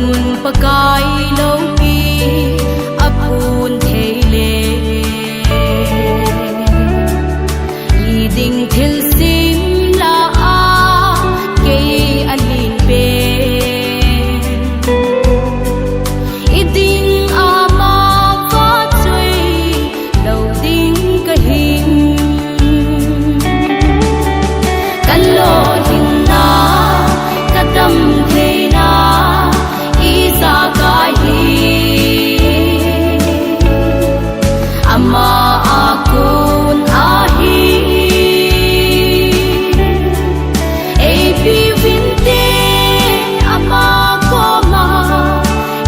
buồn bờ cõi lâu kỳ ấp buồn thế lệ ý định thiên sim là cây anh linh bên ý định mà phát truy đầu định cái hình căn lô hình na cả tâm thế na ý ra cái ama akun ahi epi vinte ama koma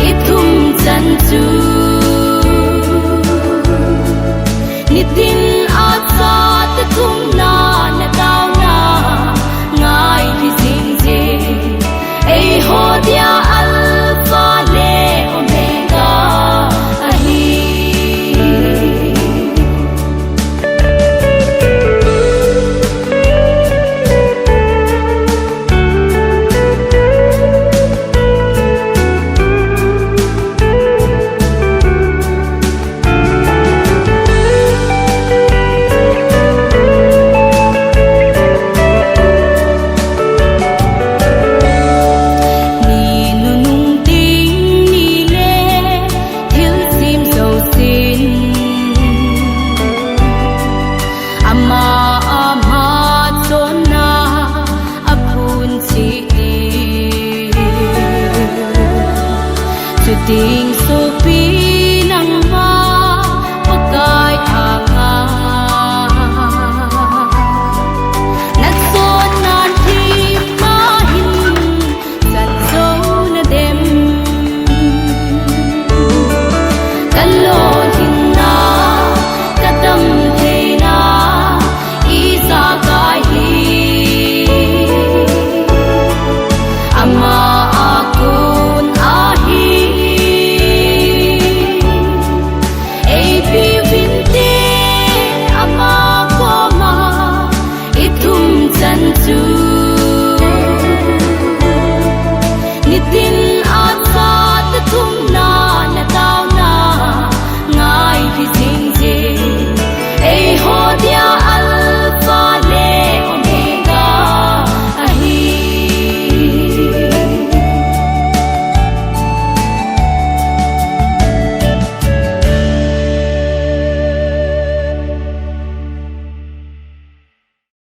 itum janju nitin atsat tum na na daw na ngai di sing je ei ho dia alpha le omega ahi tình